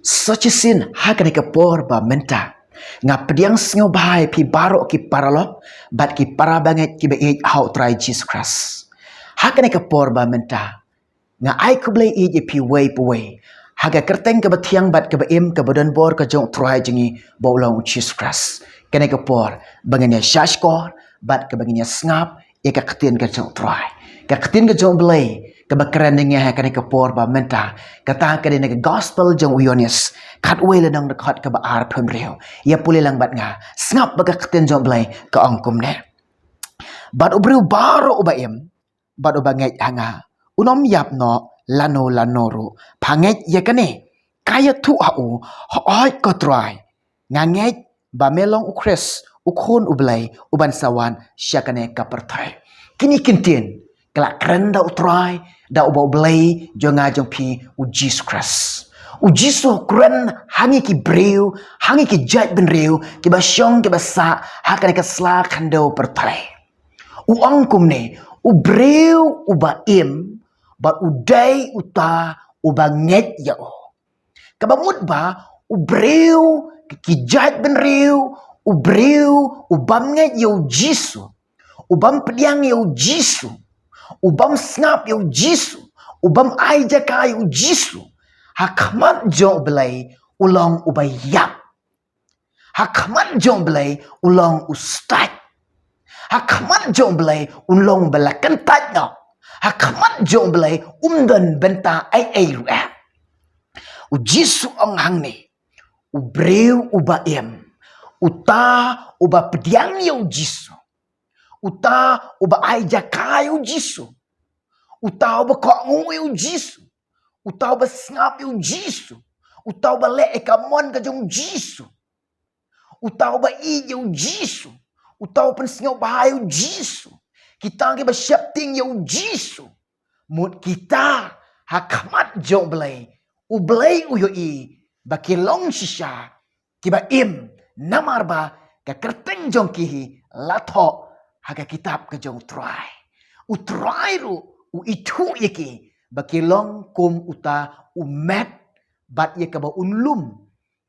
Sochisin hakane ka por ba menta. Nga pediang singaw bahay pi baro ki paralo bat ki para banget ki be how try Jesus Christ. Hakane ka por ba menta. Nga ai kublay pi way po way. Haga kerteng ka batiang bat ka ba im ka badan bor ka jong try jingi baulang Jesus Christ. Kane ka por banganya shashkor bat ka banganya snap ya ka ketin ka jong try. Ka ketin ka jong belay kebakaran dengan kani kapor ba menta kata kani nega gospel jong uyonis kat wele nang dekat ke ba ar pemreo ya pulih lang bat nga snap baga keten jong blai ke angkum ne bat ubru baro ubaim bat ubangai hanga unom yap no lanoro panget ya kani kaya tu au hoy ko try nganget ba melong ukres ukun ublai uban sawan syakane kapertai kini kintin kelak keren da utrai da ubau belai jonga jong pi u Jesus Christ. U Jesus keren hangi ki breu, hangi ki jat ben reu, ki ba syong ki ba sa, hakan ka sla kando pertai. U angkum ne, u breu u ba im, ba u day uta u ba nget ya o. Ka ba mut ba u breu ki jat ben reu, u breu u bam nget ya u Jesus. U bam pediang ya u Jesus. Ubam snap yo jisu ubam ai jaka yo jisu hakmat jong belai ulang ubay yap hakmat jong belai ulang ustad hakmat jong belai ulang belakan tadno hakmat jong belai umdan benta ai ruah u jisu ang hang ni u breu ubaim uta uba pediang yo jisu uta uba ai jakayo jisu uta uba ko yo jisu uta uba snap yo jisu uta uba le ekamon ka jong jisu uta uba i yo jisu uta uba singaw bahayo jisu kita ke ba syapting yo jisu mut kita hakamat jong belai u belai u yo i bakilong shisha kiba im namar ba ka kerteng jong kihi lato haga kitab ke jong try. U try ru u itu yeki bakilong kum uta umet bat ye ka ba unlum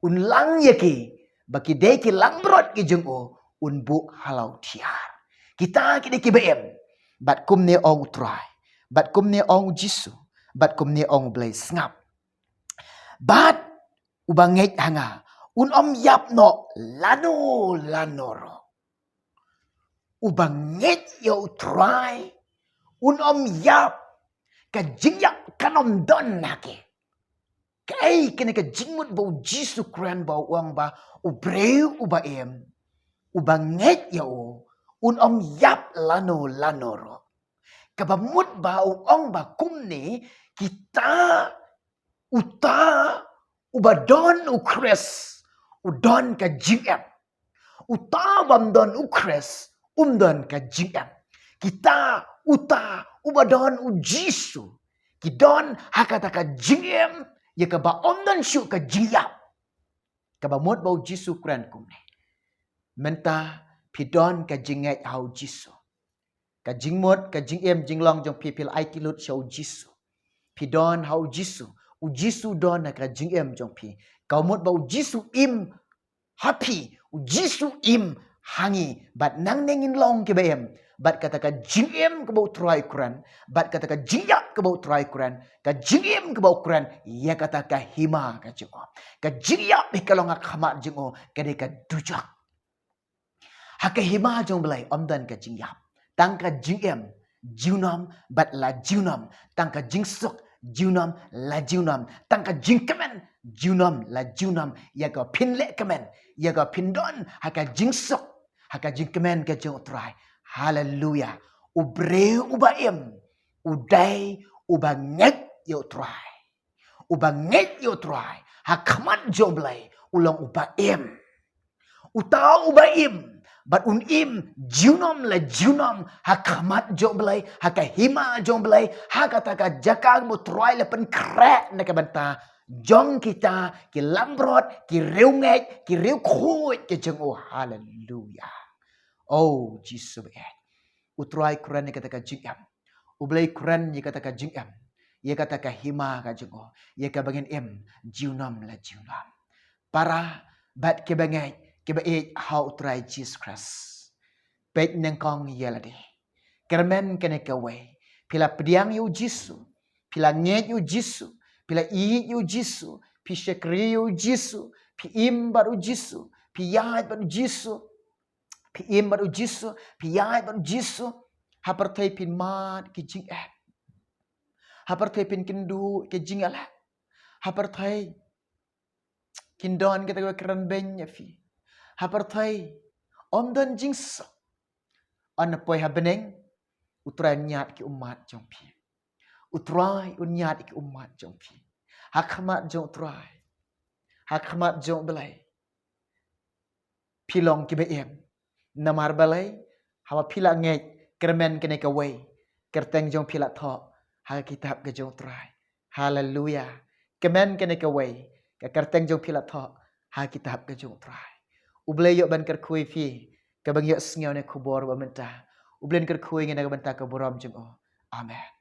unlang yeki baki de ki langbrot ki jong o unbu halau tiar. Kita ki de ki bem bat kum ne ong try. Bat kum ne ong jisu. Bat kum ne ong blai ngap. Bat ubanget hanga un om yap no lanoro. Ubanget yo try un om yap ka jinyak kanom don nake kai kene ka jingmut bau jisu kran bau uang ba ubreu ubaem ubanget yo un om yap lanoro kabamut bau ong ba kumne kita uta ubadon ukres udon ka jinyak uta bamdon ukres umdon ka jingan. Kita uta ubadon u jisu. Kidon hakata ka jingem ya ka ba omdon syu ka jiyap. Ka ba mod bau jisu kran kumne. Menta pidon ka jinget hau jisu. Ka jingmod ka jingem jinglong jong pipil ai kilut syau jisu. Pidon hau jisu. U jisu don na ka jingem jong pi. Ka mod bau jisu im happy. U jisu im hangi bat nang nengin long ke bem bat kata ka jingem ke bau try Quran bat kata ka jiyak ke bau try Quran ka jingem ke bau Quran ya kata ka hima ka jengo ka jiyak be kalong akhamat jengo ka de ka dujak haka hima jong belai omdan ka jingyap tang ka jingem junam bat la junam tang ka jingsuk junam la junam tang ka jingkemen junam la junam ya ka pinle kemen ya ka pindon haka jingsuk haka jingkemen ke jong try. Hallelujah. Ubreu ubaim. Udai ubanget yo try. Ubanget yo try. Hakamat joblay. Ulang ubaim. Utau ubaim. But unim junom la junom. Hakamat joblay. Hakahima joblay. Hakataka jakag mo try lepen krek na kabanta. Jong kita ki lambrot ki reunget ki reukhoit ke jeng oh hallelujah. Oh Jesus beget. Utrai Quran ni kata ka jingam. Ublai Quran ni kata ka jingam. Ia kata ka hima ka jeng o. Ia ka bangin jiunam la jiunam. Para bat ke bangai ke ba how try Jesus Christ. Pet nang kong ia la de. Kermen kene ka way. Pila pediang yu Jisu. Pila nget yu Jisu. Pila i yu Jisu. Pi syekri yu Jisu. Pi im baru Jisu. Pi yait baru Jisu. Pi im baru Jisu. Pi yait baru Jisu. Hapertai pin mat ki jing Hapertai pin kindu ki jing Hapertai kindon kita ke keren benya fi. Hapertai ondan jing so. On poi habeneng utrai nyat ki umat jong pi. Utrai unyat ki umat jong pi. Hakmat jong utrai. Hakmat jong belai. Pilong ki beem. Namar balai hawa pila ngej kermen kene ka way. Kerteng jong pila thok. Ha kitab ke jong utrai. Haleluya. Kemen kene ka way. Ka kerteng jong pila thok. Ha kitab ke jong utrai. Ublay yok ban kerkui fi. Kabang yok sengyaw ne kubor ba mentah. Ublen kerkui ngene ka bentah ka boram jong o. Amen.